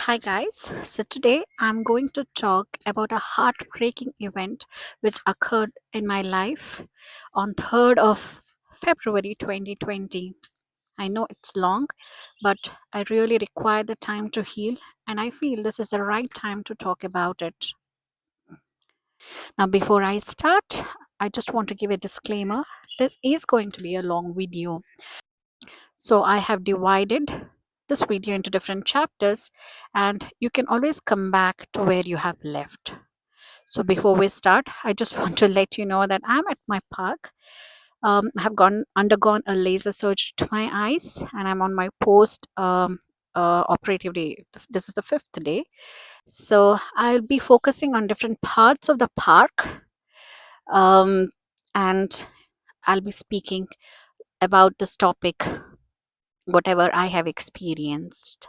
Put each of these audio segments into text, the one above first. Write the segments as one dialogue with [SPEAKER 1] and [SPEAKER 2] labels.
[SPEAKER 1] Hi guys. So today I'm going to talk about a heartbreaking event which occurred in my life on 3rd of February 2020. I know it's long, but I really require the time to heal and I feel this is the right time to talk about it. Now before I start, I just want to give a disclaimer. This is going to be a long video. So I have divided this video into different chapters and you can always come back to where you have left. So before we start, I just want to let you know that I'm at my park. I have undergone a laser surgery to my eyes and I'm on my post operative day. This is the 5th day. So I'll be focusing on different parts of the park um, and I'll be speaking about this topic whatever I have experienced.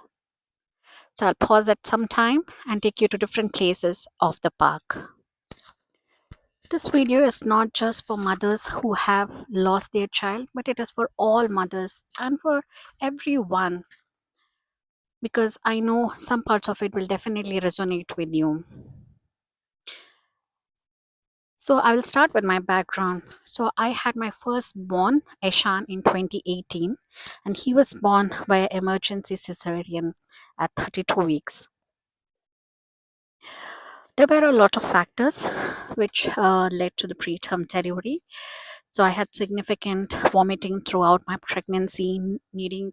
[SPEAKER 1] So I'll pause at some time and take you to different places of the park. This video is not just for mothers who have lost their child, but it is for all mothers and for everyone because I know some parts of it will definitely resonate with you. So I will start with my background. So I had my firstborn, Eshan, in 2018, and he was born via emergency cesarean at 32 weeks. There were a lot of factors which led to the preterm delivery. So I had significant vomiting throughout my pregnancy, needing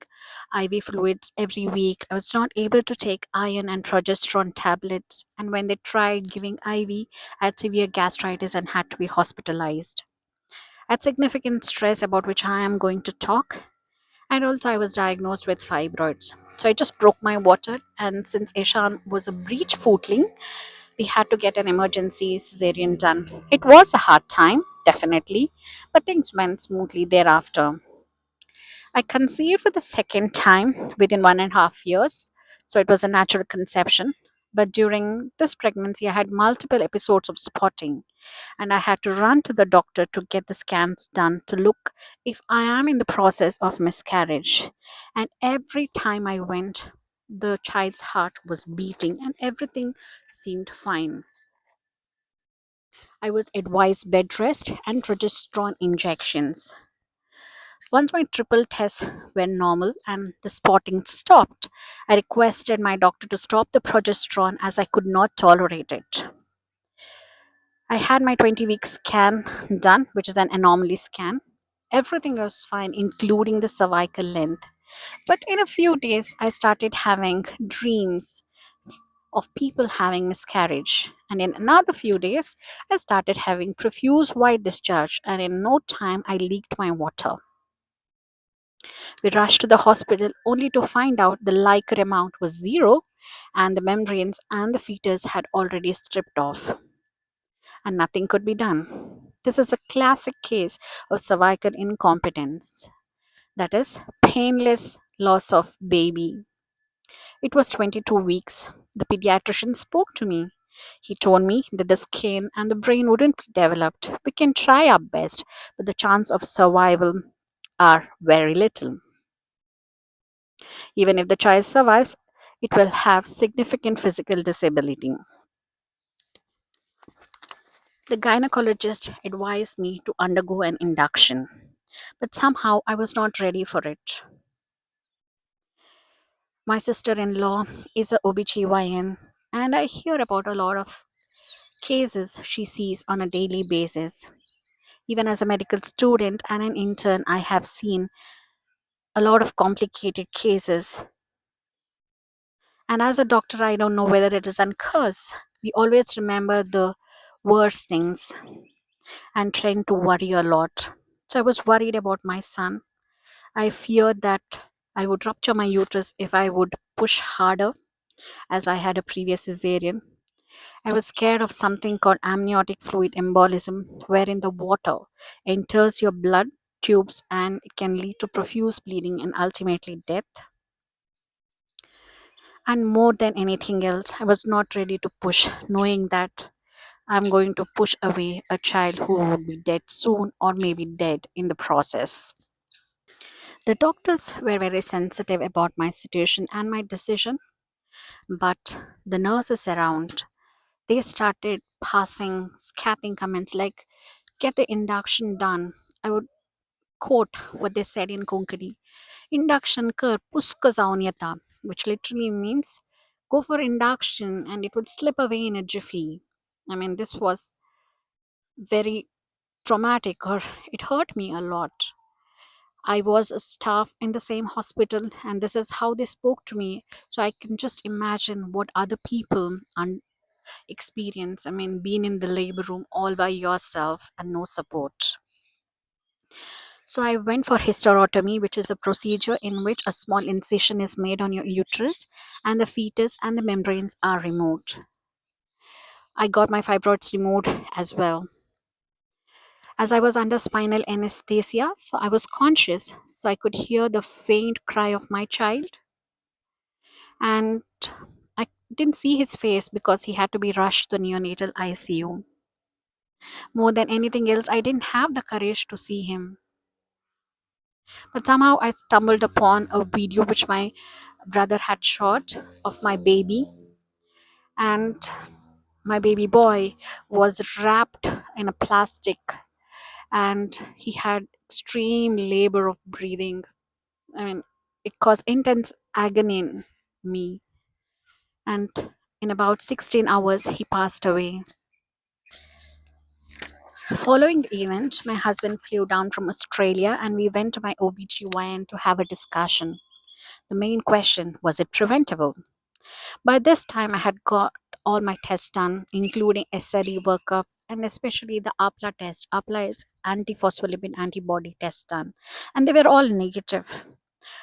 [SPEAKER 1] IV fluids every week. I was not able to take iron and progesterone tablets. And when they tried giving IV, I had severe gastritis and had to be hospitalized. I had significant stress about which I am going to talk. And also, I was diagnosed with fibroids. So I just broke my water. And since Ishan was a breech footling, we had to get an emergency cesarean done. It was a hard time, definitely, but things went smoothly thereafter. I conceived for the second time within 1.5 years, so it was a natural conception. But during this pregnancy, I had multiple episodes of spotting, and I had to run to the doctor to get the scans done to look if I am in the process of miscarriage. And every time I went, the child's heart was beating and everything seemed fine. I was advised bed rest and progesterone injections. Once my triple tests were normal and the spotting stopped, I requested my doctor to stop the progesterone as I could not tolerate it. I had my 20-week scan done, which is an anomaly scan. Everything was fine, including the cervical length. But in a few days, I started having dreams of people having miscarriage. And in another few days, I started having profuse white discharge, and in no time, I leaked my water. We rushed to the hospital only to find out the Liker amount was zero, and the membranes and the fetus had already stripped off, and nothing could be done. This is a classic case of cervical incompetence, that is, painless loss of baby. It was 22 weeks. The pediatrician spoke to me. He told me that the skin and the brain wouldn't be developed. We can try our best, but the chance of survival are very little. Even if the child survives, it will have significant physical disability. The gynecologist advised me to undergo an induction, but somehow I was not ready for it. My sister in law is a OBGYN, and I hear about a lot of cases she sees on a daily basis. Even as a medical student and an intern, I have seen a lot of complicated cases. And as a doctor, I don't know whether it is a curse. We always remember the worst things and tend to worry a lot. So I was worried about my son. I feared that I would rupture my uterus if I would push harder, as I had a previous cesarean. I was scared of something called amniotic fluid embolism, wherein the water enters your blood tubes and it can lead to profuse bleeding and ultimately death. And more than anything else, I was not ready to push, knowing that I'm going to push away a child who would be dead soon or maybe dead in the process. The doctors were very sensitive about my situation and my decision. But the nurses around, they started passing scathing comments like, get the induction done. I would quote what they said in Konkani. Induction kar puska zaun yata, which literally means go for induction and it would slip away in a jiffy. I mean, this was very traumatic, or it hurt me a lot. I was a staff in the same hospital, and this is how they spoke to me. So I can just imagine what other people experience. I mean, being in the labor room all by yourself and no support. So I went for hysterotomy, which is a procedure in which a small incision is made on your uterus and the fetus and the membranes are removed. I got my fibroids removed as well. As I was under spinal anesthesia, so I was conscious, so I could hear the faint cry of my child. And I didn't see his face because he had to be rushed to neonatal ICU. More than anything else, I didn't have the courage to see him. But somehow I stumbled upon a video which my brother had shot of my baby, and my baby boy was wrapped in a plastic, and he had extreme labor of breathing. I mean, it caused intense agony in me, and in about 16 hours, he passed away. Following the event, my husband flew down from Australia and we went to my OBGYN to have a discussion. The main question, was it preventable? By this time, I had got all my tests done, including SLE workup and especially the APLA test. APLA is antiphospholipid antibody test done, and they were all negative.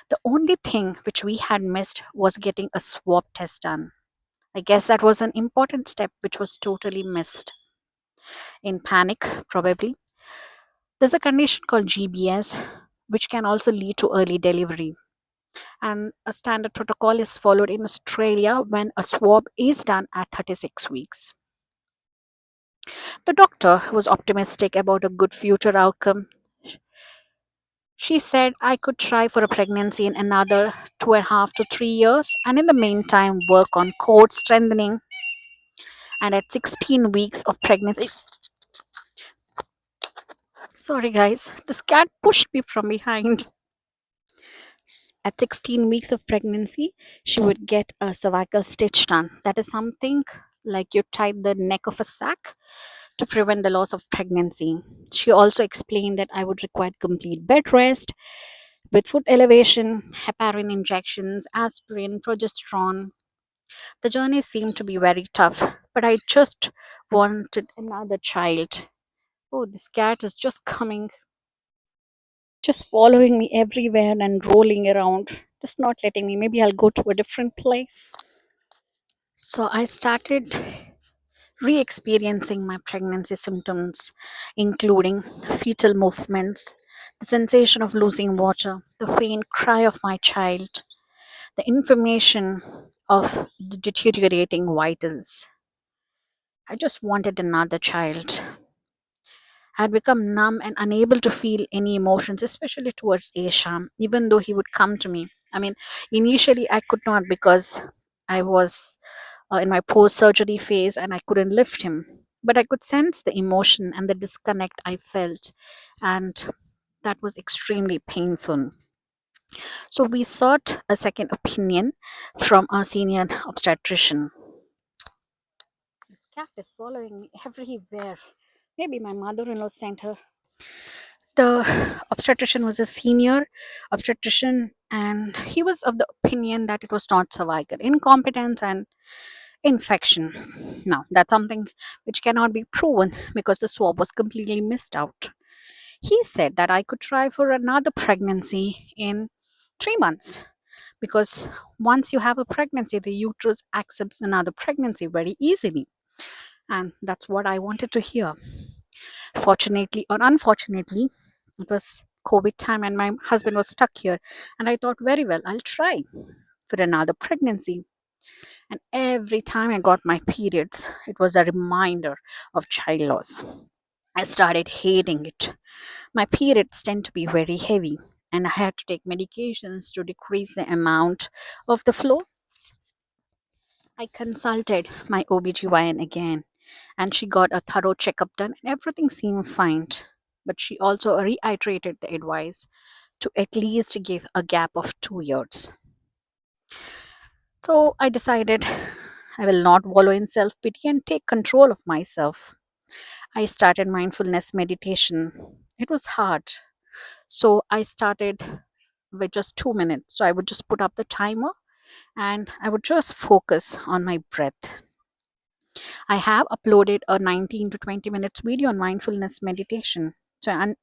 [SPEAKER 1] The only thing which we had missed was getting a swab test done. I guess that was an important step which was totally missed. In panic, probably. There's a condition called GBS, which can also lead to early delivery. And a standard protocol is followed in Australia when a swab is done at 36 weeks. The doctor was optimistic about a good future outcome. She said I could try for a pregnancy in another 2.5 to 3 years, and in the meantime, work on core strengthening. And at 16 weeks of pregnancy, sorry guys, this cat pushed me from behind. At 16 weeks of pregnancy, she would get a cervical stitch done. That is something like you tie the neck of a sack to prevent the loss of pregnancy. She also explained that I would require complete bed rest with foot elevation, heparin injections, aspirin, progesterone. The journey seemed to be very tough, but I just wanted another child. Oh, this cat is just coming, just following me everywhere and rolling around, just not letting me. Maybe I'll go to a different place. So I started re experiencing my pregnancy symptoms, including fetal movements, the sensation of losing water, the faint cry of my child, the information of the deteriorating vitals. I just wanted another child. I had become numb and unable to feel any emotions, especially towards Asham, even though he would come to me. I mean, initially I could not because I was in my post surgery phase and I couldn't lift him. But I could sense the emotion and the disconnect I felt, and that was extremely painful. So we sought a second opinion from a senior obstetrician. This cat is following me everywhere. Maybe my mother in law sent her. The obstetrician was a senior obstetrician, and he was of the opinion that it was not cervical incompetence and infection. Now, that's something which cannot be proven because the swab was completely missed out. He said that I could try for another pregnancy in 3 months because once you have a pregnancy, the uterus accepts another pregnancy very easily. And that's what I wanted to hear. Fortunately or unfortunately, it was COVID time and my husband was stuck here. And I thought, very well, I'll try for another pregnancy. And every time I got my periods, it was a reminder of child loss. I started hating it. My periods tend to be very heavy, and I had to take medications to decrease the amount of the flow. I consulted my OBGYN again, and she got a thorough checkup done, and everything seemed fine. But she also reiterated the advice to at least give a gap of 2 years. So I decided I will not wallow in self pity and take control of myself. I started mindfulness meditation. It was hard. So I started with just 2 minutes. So I would just put up the timer and I would just focus on my breath. I have uploaded a 19 to 20 minutes video on mindfulness meditation. So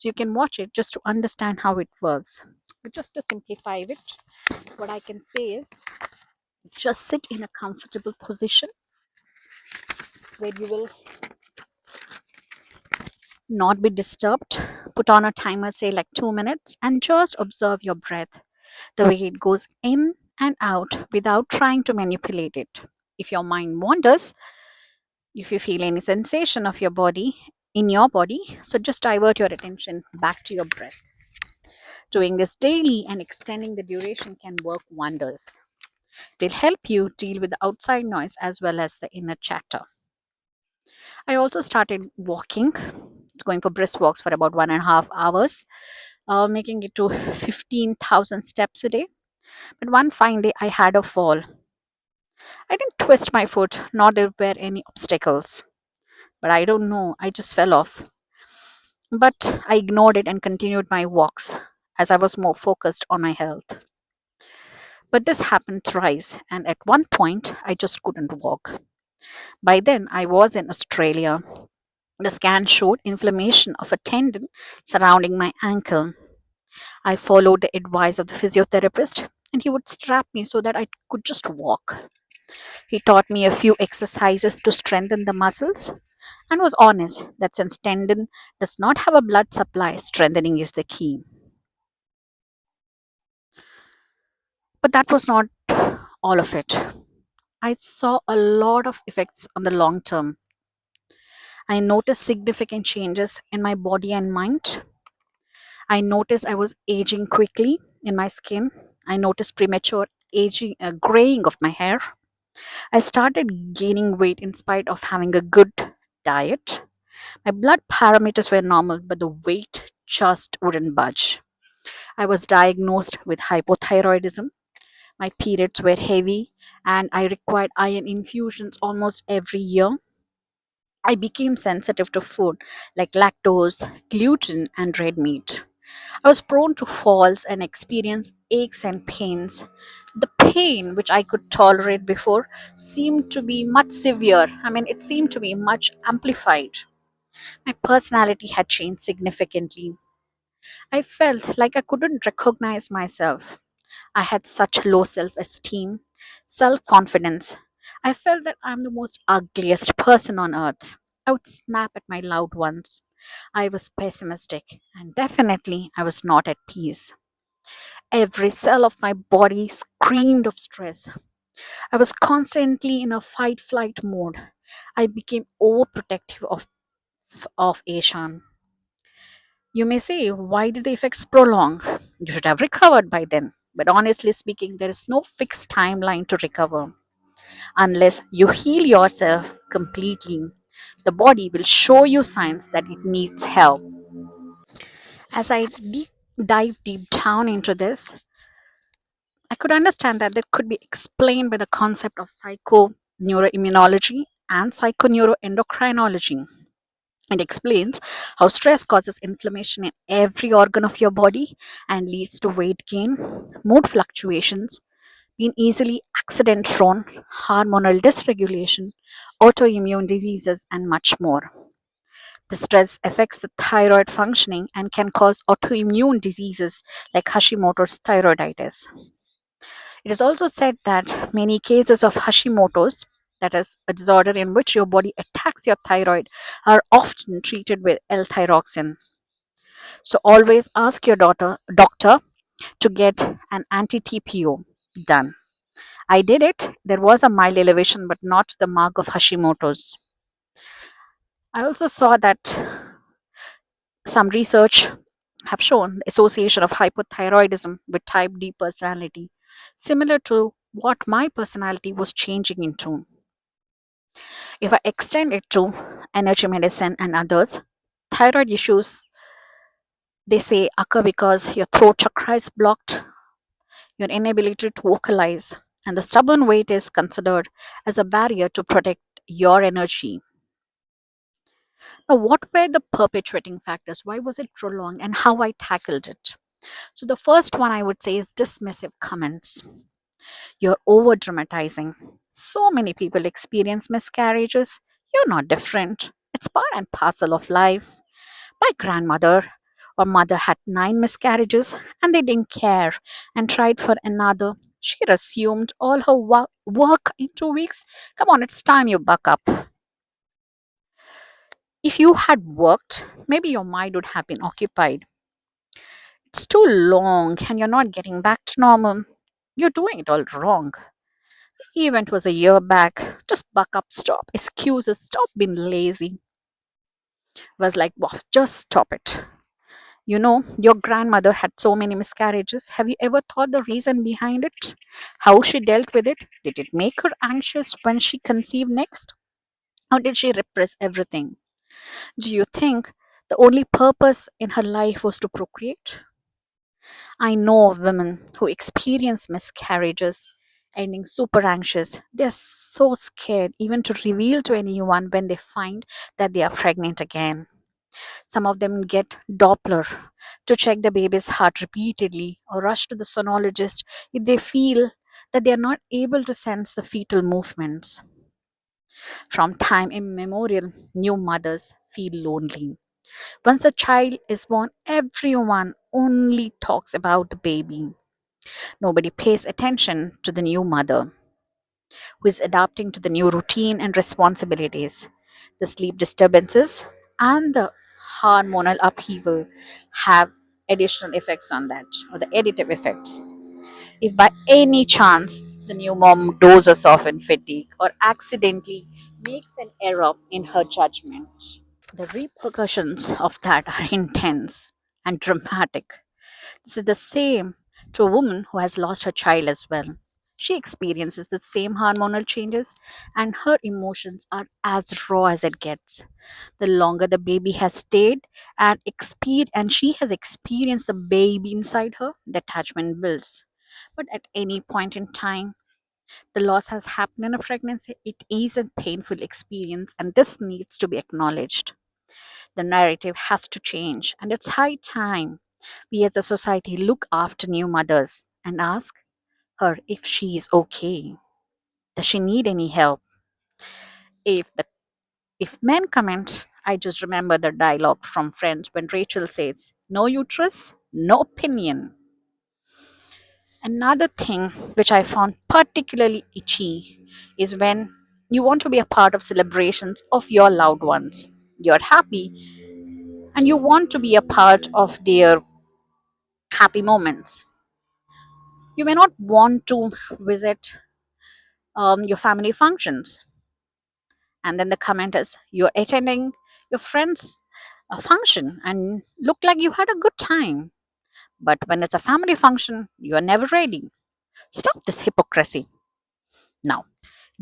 [SPEAKER 1] you can watch it just to understand how it works. But just to simplify it, what I can say is just sit in a comfortable position where you will not be disturbed. Put on a timer, say like 2 minutes, and just observe your breath, the way it goes in and out without trying to manipulate it. If your mind wanders, if you feel any sensation of your body in your body, so just divert your attention back to your breath. Doing this daily and extending the duration can work wonders. It will help you deal with the outside noise as well as the inner chatter. I also started walking, going for brisk walks for about 1.5 hours, making it to 15,000 steps a day. But one fine day, I had a fall. I didn't twist my foot, nor there were any obstacles. But I don't know, I just fell off. But I ignored it and continued my walks as I was more focused on my health. But this happened thrice, and at one point, I just couldn't walk. By then, I was in Australia. The scan showed inflammation of a tendon surrounding my ankle. I followed the advice of the physiotherapist, and he would strap me so that I could just walk. He taught me a few exercises to strengthen the muscles and was honest that since tendon does not have a blood supply, strengthening is the key. But that was not all of it. I saw a lot of effects on the long term. I noticed significant changes in my body and mind. I noticed I was aging quickly in my skin. I noticed premature aging, graying of my hair. I started gaining weight in spite of having a good diet. My blood parameters were normal, but the weight just wouldn't budge. I was diagnosed with hypothyroidism. My periods were heavy, and I required iron infusions almost every year. I became sensitive to food like lactose, gluten, and red meat. I was prone to falls and experienced aches and pains. The pain, which I could tolerate before, seemed to be much severe. It seemed to be much amplified. My personality had changed significantly. I felt like I couldn't recognize myself. I had such low self esteem, self confidence. I felt that I'm the most ugliest person on earth. I would snap at my loved ones. I was pessimistic, and definitely I was not at peace. Every cell of my body screamed of stress. I was constantly in a fight flight mode. I became overprotective of Ashan. You may say, why did the effects prolong? You should have recovered by then. But honestly speaking, there is no fixed timeline to recover. Unless you heal yourself completely, the body will show you signs that it needs help. As I dive deep down into this, I could understand that that could be explained by the concept of psychoneuroimmunology and psychoneuroendocrinology. It explains how stress causes inflammation in every organ of your body and leads to weight gain, mood fluctuations, being easily accident prone, hormonal dysregulation, autoimmune diseases, and much more. The stress affects the thyroid functioning and can cause autoimmune diseases like Hashimoto's thyroiditis. It is also said that many cases of Hashimoto's, that is, a disorder in which your body attacks your thyroid, are often treated with L-thyroxine. So always ask your doctor to get an anti-TPO done. I did it. There was a mild elevation, but not the mark of Hashimoto's. I also saw that some research have shown the association of hypothyroidism with type D personality, similar to what my personality was changing into. If I extend it to energy medicine and others, thyroid issues, they say, occur because your throat chakra is blocked, your inability to vocalize, and the stubborn weight is considered as a barrier to protect your energy. Now, what were the perpetuating factors? Why was it prolonged and how I tackled it? So, the first one I would say is dismissive comments. You're over dramatizing. So many people experience miscarriages. You're not different. It's part and parcel of life. My grandmother or mother had 9 miscarriages and they didn't care and tried for another. She resumed all her work in 2 weeks. Come on, it's time you buck up. If you had worked, maybe your mind would have been occupied. It's too long and you're not getting back to normal. You're doing it all wrong. The event was a year back. Just buck up, stop. Excuses, stop being lazy. Was like, wow, just stop it. You know, your grandmother had so many miscarriages. Have you ever thought the reason behind it? How she dealt with it? Did it make her anxious when she conceived next? Or did she repress everything? Do you think the only purpose in her life was to procreate? I know of women who experience miscarriages, ending super anxious. They're so scared even to reveal to anyone when they find that they are pregnant again. Some of them get Doppler to check the baby's heart repeatedly or rush to the sonologist if they feel that they are not able to sense the fetal movements. From time immemorial, new mothers feel lonely. Once a child is born, everyone only talks about the baby. Nobody pays attention to the new mother who is adapting to the new routine and responsibilities. The sleep disturbances and the hormonal upheaval have additional effects on that, or the additive effects. If by any chance the new mom dozes off in fatigue or accidentally makes an error in her judgment, the repercussions of that are intense and dramatic. This is the same to a woman who has lost her child as well. She experiences the same hormonal changes, and her emotions are as raw as it gets. The longer the baby has stayed and she has experienced the baby inside her, the attachment builds. But at any point in time, the loss has happened in a pregnancy. It is a painful experience, and this needs to be acknowledged. The narrative has to change, and it's high time we as a society look after new mothers and ask her if she is okay. Does she need any help? If men comment, I just remember the dialogue from Friends when Rachel says, "No uterus, no opinion." Another thing which I found particularly itchy is when you want to be a part of celebrations of your loved ones. You're happy and you want to be a part of their happy moments. You may not want to visit your family functions. And then the comment is, you're attending your friend's function and look like you had a good time. But when it's a family function, you are never ready. Stop this hypocrisy. Now,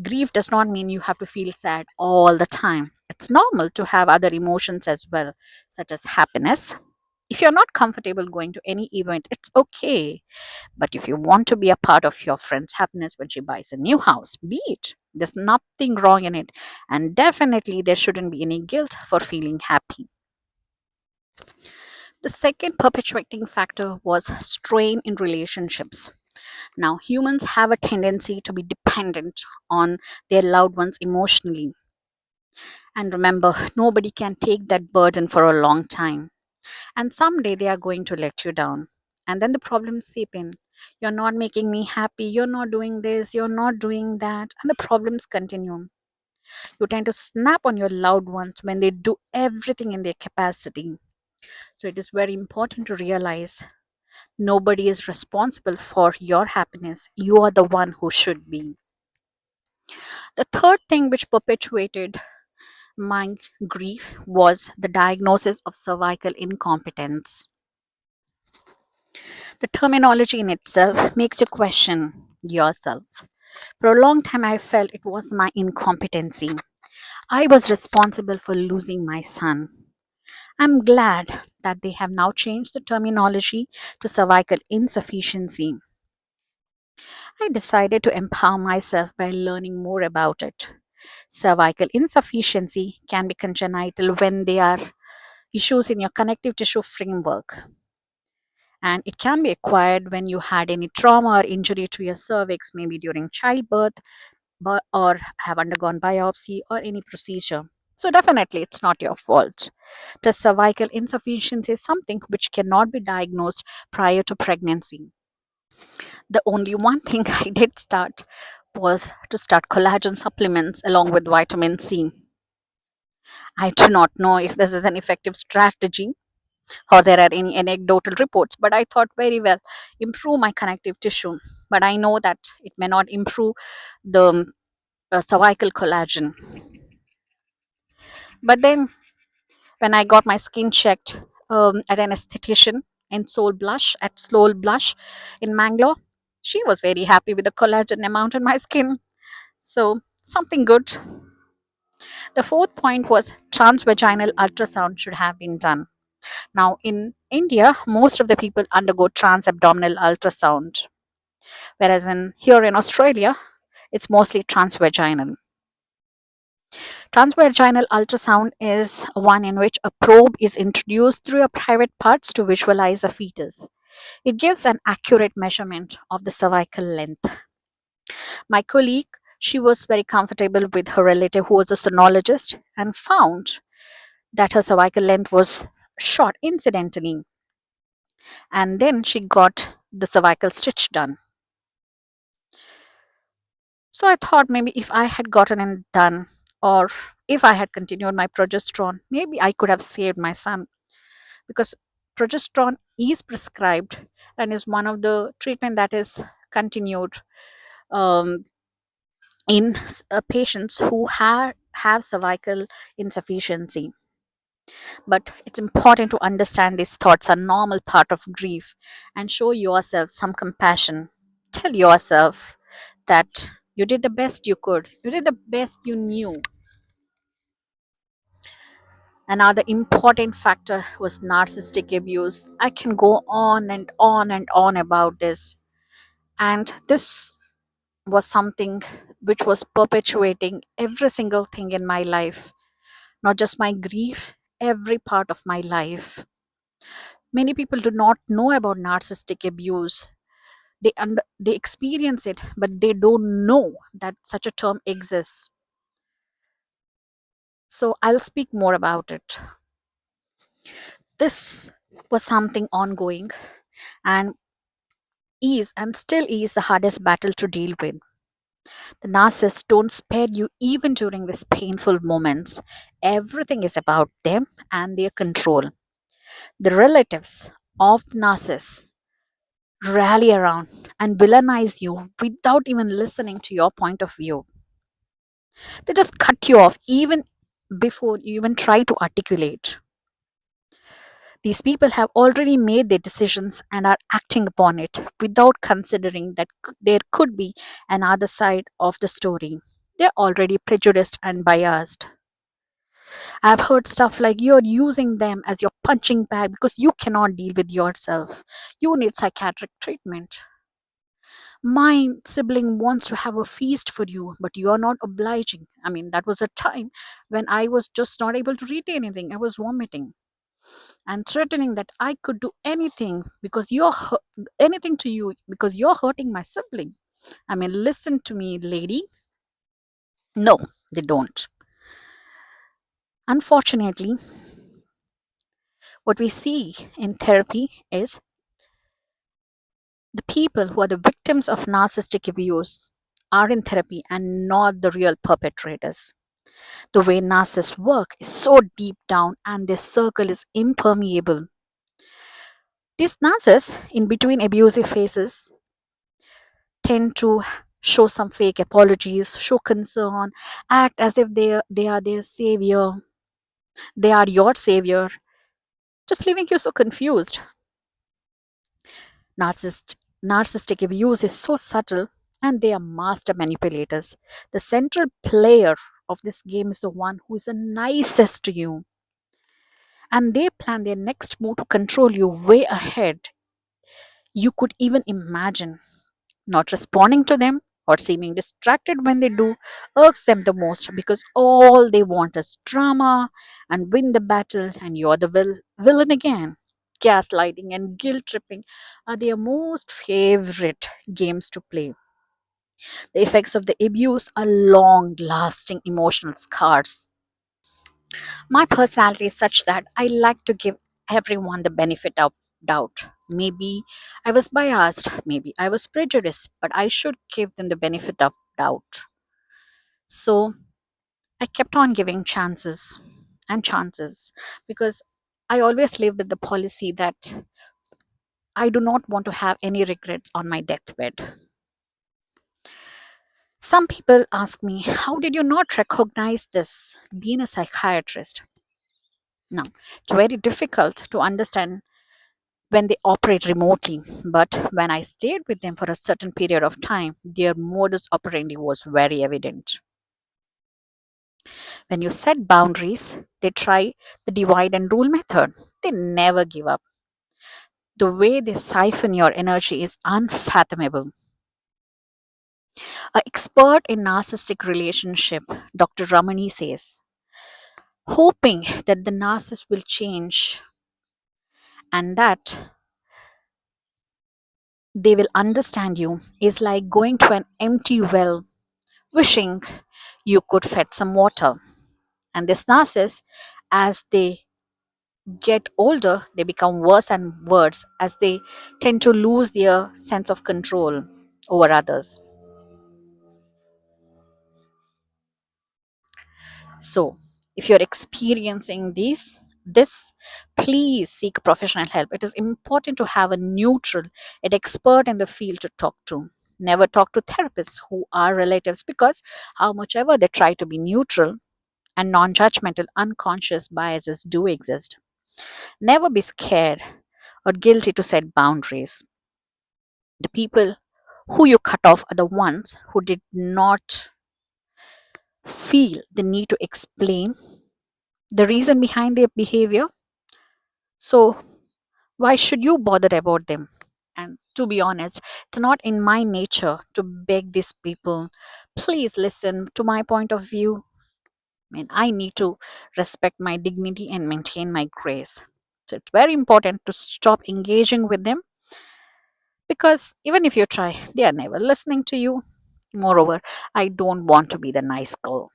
[SPEAKER 1] grief does not mean you have to feel sad all the time. It's normal to have other emotions as well, such as happiness. If you're not comfortable going to any event, it's okay. But if you want to be a part of your friend's happiness when she buys a new house, be it. There's nothing wrong in it. And definitely, there shouldn't be any guilt for feeling happy. The second perpetuating factor was strain in relationships. Now, humans have a tendency to be dependent on their loved ones emotionally. And remember, nobody can take that burden for a long time. And someday they are going to let you down. And then the problems seep in. You're not making me happy. You're not doing this. You're not doing that. And the problems continue. You tend to snap on your loved ones when they do everything in their capacity. So it is very important to realize nobody is responsible for your happiness. You are the one who should be. The third thing which perpetuated my grief was the diagnosis of cervical incompetence. The terminology in itself makes you question. yourself. For a long time, I felt it was my incompetency. I was responsible for losing my son. I'm glad that they have now changed the terminology to cervical insufficiency. I decided to empower myself by learning more about it. Cervical insufficiency can be congenital when there are issues in your connective tissue framework, and it can be acquired when you had any trauma or injury to your cervix, maybe during childbirth, or have undergone biopsy or any procedure. So, definitely, it's not your fault. The cervical insufficiency is something which cannot be diagnosed prior to pregnancy. The only one thing I did start was to start collagen supplements along with vitamin C. I do not know if this is an effective strategy or there are any anecdotal reports, but I thought very well improve my connective tissue. But I know that it may not improve the cervical collagen. But then when I got my skin checked at an esthetician in Soul Blush in Mangalore, she was very happy with the collagen amount in my skin. So something good. The fourth point was transvaginal ultrasound should have been done. Now, in India, most of the people undergo transabdominal ultrasound, whereas here in Australia, it's mostly transvaginal. Transvaginal ultrasound is one in which a probe is introduced through your private parts to visualize a fetus. It gives an accurate measurement of the cervical length. My colleague, she was very comfortable with her relative who was a sonologist and found that her cervical length was short incidentally, and then she got the cervical stitch done. So I thought maybe if I had gotten it done, or if I had continued my progesterone, maybe I could have saved my son, because progesterone is prescribed and is one of the treatment that is continued um, in patients who have cervical insufficiency. But it's important to understand these thoughts are normal part of grief and show yourself some compassion. Tell yourself that you did the best you could, you did the best you knew. Another important factor was narcissistic abuse. I can go on and on and on about this. And this was something which was perpetuating every single thing in my life, not just my grief, every part of my life. Many people do not know about narcissistic abuse. They experience it, but they don't know that such a term exists. So I'll speak more about it. This was something ongoing and still is the hardest battle to deal with. The narcissists don't spare you even during these painful moments. Everything is about them and their control. The relatives of narcissists rally around and villainize you without even listening to your point of view. They just cut you off even before you even try to articulate. These people have already made their decisions and are acting upon it without considering that there could be another side of the story. They're already prejudiced and biased. I've heard stuff like you're using them as your punching bag because you cannot deal with yourself. You need psychiatric treatment. My sibling wants to have a feast for you, but you're not obliging. I mean, that was a time when I was just not able to read anything. I was vomiting and threatening that I could do anything because anything to you because you're hurting my sibling. I mean, listen to me, lady. No, they don't. Unfortunately, what we see in therapy is the people who are the victims of narcissistic abuse are in therapy and not the real perpetrators. The way narcissists work is so deep down and their circle is impermeable. These narcissists, in between abusive phases, tend to show some fake apologies, show concern, act as if they are their savior, they are your savior, just leaving you so confused. Narcissistic abuse is so subtle and they are master manipulators. The central player of this game is the one who is the nicest to you, and they plan their next move to control you way ahead you could even imagine. Not responding to them or seeming distracted when they do irks them the most because all they want is drama and win the battle, and you're the villain again. Gaslighting and guilt tripping are their most favorite games to play. The effects of the abuse are long lasting emotional scars. My personality is such that I like to give everyone the benefit of doubt. Maybe I was biased, maybe I was prejudiced, but I should give them the benefit of doubt. So I kept on giving chances and chances because I always live with the policy that I do not want to have any regrets on my deathbed. Some people ask me, how did you not recognize this being a psychiatrist? Now, it's very difficult to understand when they operate remotely, but when I stayed with them for a certain period of time, their modus operandi was very evident. When you set boundaries, they try the divide and rule method. They never give up. The way they siphon your energy is unfathomable. An expert in narcissistic relationship, Dr. Ramani says, hoping that the narcissist will change and that they will understand you is like going to an empty well wishing you could fetch some water. And this narcissist, as they get older, they become worse and worse as they tend to lose their sense of control over others. So, if you're experiencing this, please seek professional help. It is important to have a neutral, an expert in the field to talk to. Never talk to therapists who are relatives because how much ever they try to be neutral and non-judgmental, unconscious biases do exist. Never be scared or guilty to set boundaries. The people who you cut off are the ones who did not feel the need to explain the reason behind their behavior. So, why should you bother about them? And to be honest, it's not in my nature to beg these people, please listen to my point of view. I mean, I need to respect my dignity and maintain my grace. So, it's very important to stop engaging with them because even if you try, they are never listening to you. Moreover, I don't want to be the nice girl.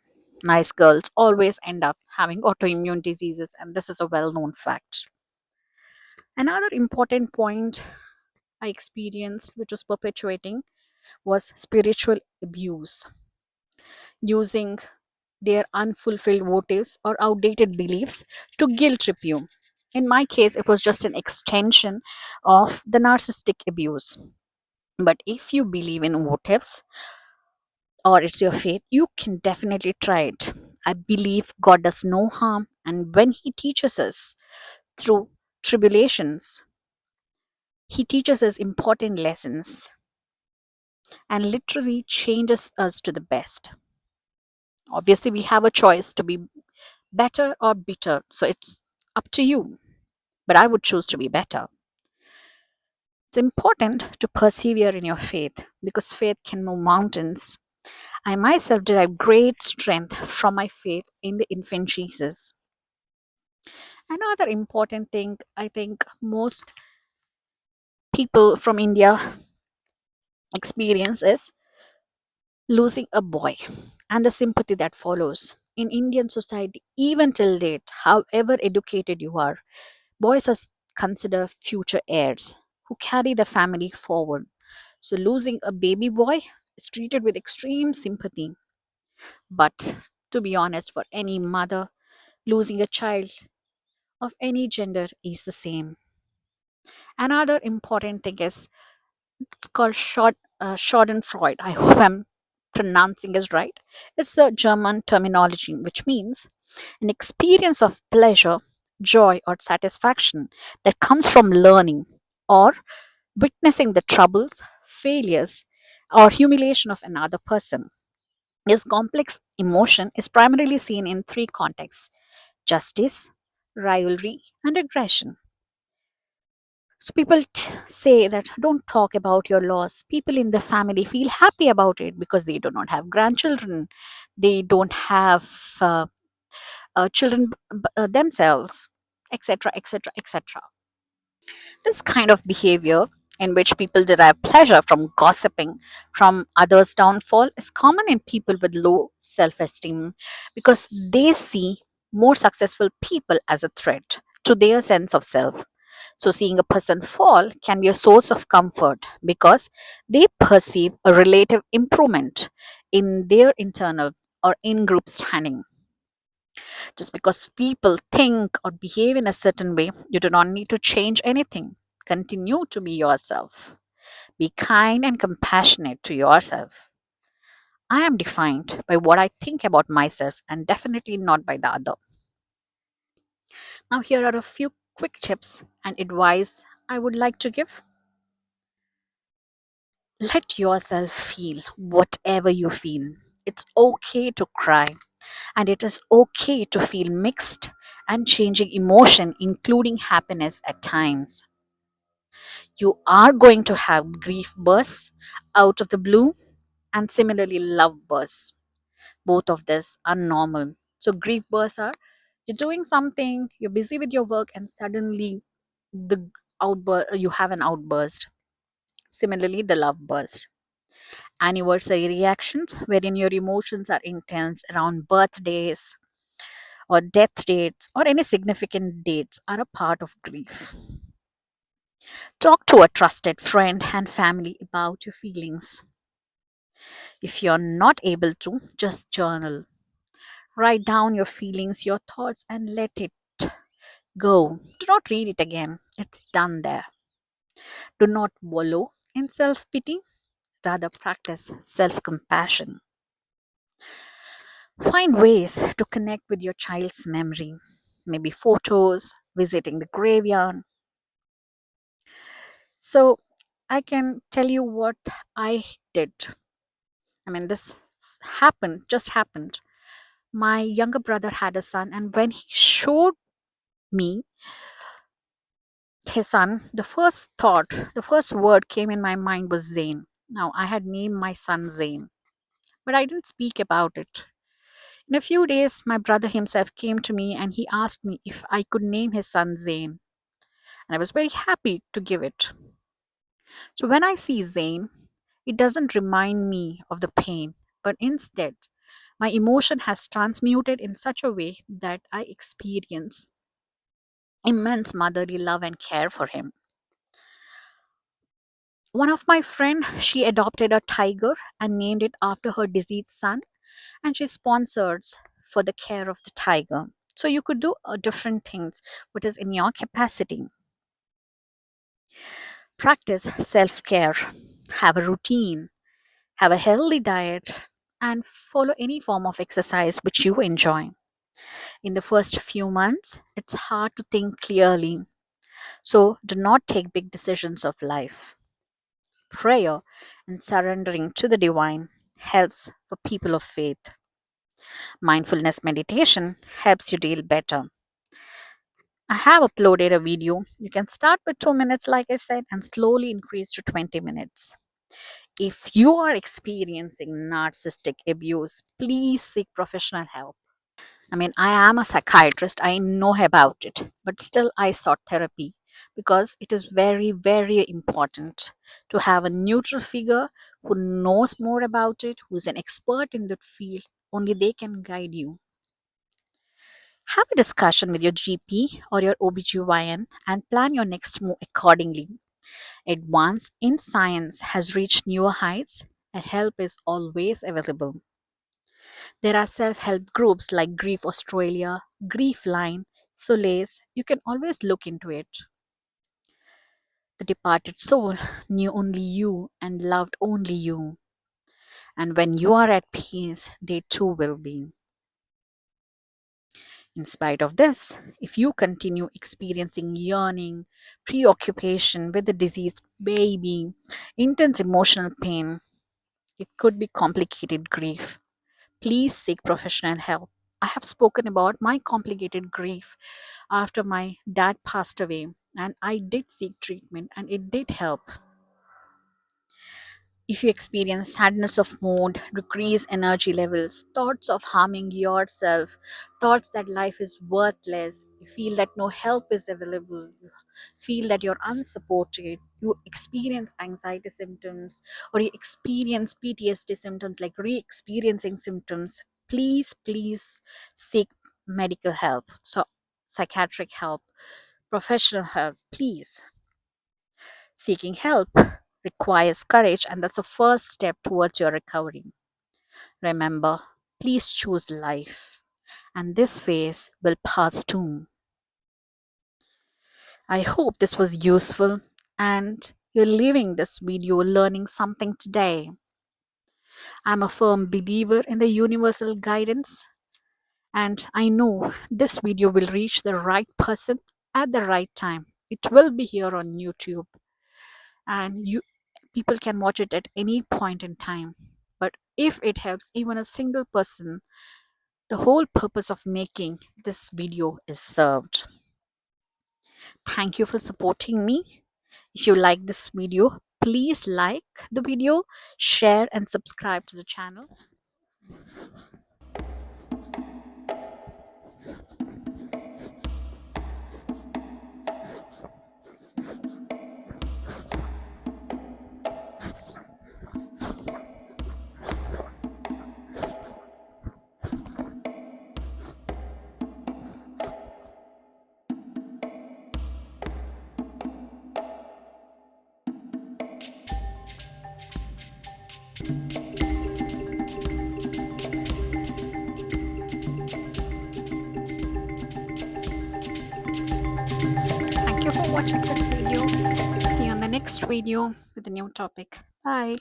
[SPEAKER 1] Nice girls always end up having autoimmune diseases, and this is a well known fact. Another important point I experienced, which was perpetuating, was spiritual abuse, using their unfulfilled motives or outdated beliefs to guilt trip you. In my case, it was just an extension of the narcissistic abuse. But if you believe in motives or it's your faith, you can definitely try it. I believe God does no harm, and when He teaches us through tribulations, He teaches us important lessons and literally changes us to the best. Obviously, we have a choice to be better or bitter, so it's up to you. But I would choose to be better. It's important to persevere in your faith because faith can move mountains. I myself derive great strength from my faith in the infant Jesus. Another important thing I think most people from India experience is losing a boy and the sympathy that follows. In Indian society, even till date, however educated you are, boys are considered future heirs who carry the family forward. So losing a baby boy is treated with extreme sympathy. But to be honest, for any mother, losing a child of any gender is the same. Another important thing is it's called Schadenfreude. I hope I'm pronouncing it right. It's a German terminology which means an experience of pleasure, joy, or satisfaction that comes from learning or witnessing the troubles, failures, or humiliation of another person. This complex emotion is primarily seen in three contexts: justice, rivalry, and aggression. So people say that don't talk about your loss. People in the family feel happy about it because they do not have grandchildren. They don't have children themselves, etc., etc., etc. This kind of behavior, in which people derive pleasure from gossiping from others' downfall, is common in people with low self esteem because they see more successful people as a threat to their sense of self. So, seeing a person fall can be a source of comfort because they perceive a relative improvement in their internal or in group standing. Just because people think or behave in a certain way, you do not need to change anything. Continue to be yourself. Be kind and compassionate to yourself. I am defined by what I think about myself and definitely not by the other. Now, here are a few quick tips and advice I would like to give. Let yourself feel whatever you feel. It's okay to cry, and it is okay to feel mixed and changing emotion, including happiness at times. You are going to have grief bursts out of the blue, and similarly, love bursts. Both of this are normal. So, grief bursts are you're doing something, you're busy with your work, and suddenly the you have an outburst. Similarly, the love burst. Anniversary reactions, wherein your emotions are intense around birthdays or death dates or any significant dates, are a part of grief. Talk to a trusted friend and family about your feelings. If you're not able to, just journal. Write down your feelings, your thoughts, and let it go. Do not read it again, it's done there. Do not wallow in self pity, rather, practice self compassion. Find ways to connect with your child's memory, maybe photos, visiting the graveyard. So, I can tell you what I did. I mean, this just happened. My younger brother had a son, and when he showed me his son, the first word came in my mind was Zain. Now, I had named my son Zain, but I didn't speak about it. In a few days, my brother himself came to me and he asked me if I could name his son Zain, and I was very happy to give it. So, when I see Zain, it doesn't remind me of the pain, but instead, my emotion has transmuted in such a way that I experience immense motherly love and care for him. One of my friend, she adopted a tiger and named it after her deceased son, and she sponsors for the care of the tiger. So you could do different things, what is in your capacity. Practice self-care, have a routine, have a healthy diet, and follow any form of exercise which you enjoy. In the first few months, it's hard to think clearly, so do not take big decisions of life. Prayer and surrendering to the divine helps for people of faith. Mindfulness meditation helps you deal better. I have uploaded a video. You can start with 2 minutes, like I said, and slowly increase to 20 minutes. If you are experiencing narcissistic abuse, please seek professional help. I mean, I am a psychiatrist, I know about it, but still, I sought therapy because it is very, very important to have a neutral figure who knows more about it, who is an expert in that field. Only they can guide you. Have a discussion with your GP or your OBGYN and plan your next move accordingly. Advance in science has reached newer heights and help is always available. There are self help groups like Grief Australia, Grief Line, Solace. You can always look into it. The departed soul knew only you and loved only you. And when you are at peace, they too will be. In spite of this, if you continue experiencing yearning, preoccupation with the deceased baby, intense emotional pain, It could be complicated grief. Please seek professional help. I have spoken about my complicated grief after my dad passed away, and I did seek treatment and it did help. If you experience sadness of mood, decreased energy levels, thoughts of harming yourself, thoughts that life is worthless, you feel that no help is available, you feel that you're unsupported, you experience anxiety symptoms, or you experience PTSD symptoms like re experiencing symptoms, please seek medical help. So, psychiatric help, professional help, please. Seeking help requires courage, and that's the first step towards your recovery. Remember, please choose life, and this phase will pass too. I hope this was useful and you're leaving this video learning something today. I'm a firm believer in the universal guidance, and I know this video will reach the right person at the right time. It will be here on YouTube, and you people can watch it at any point in time. But if it helps even a single person, the whole purpose of making this video is served. Thank you for supporting me. If you like this video, please like the video, share and subscribe to the channel. Thank you for watching this video. See you on the next video with a new topic. Bye.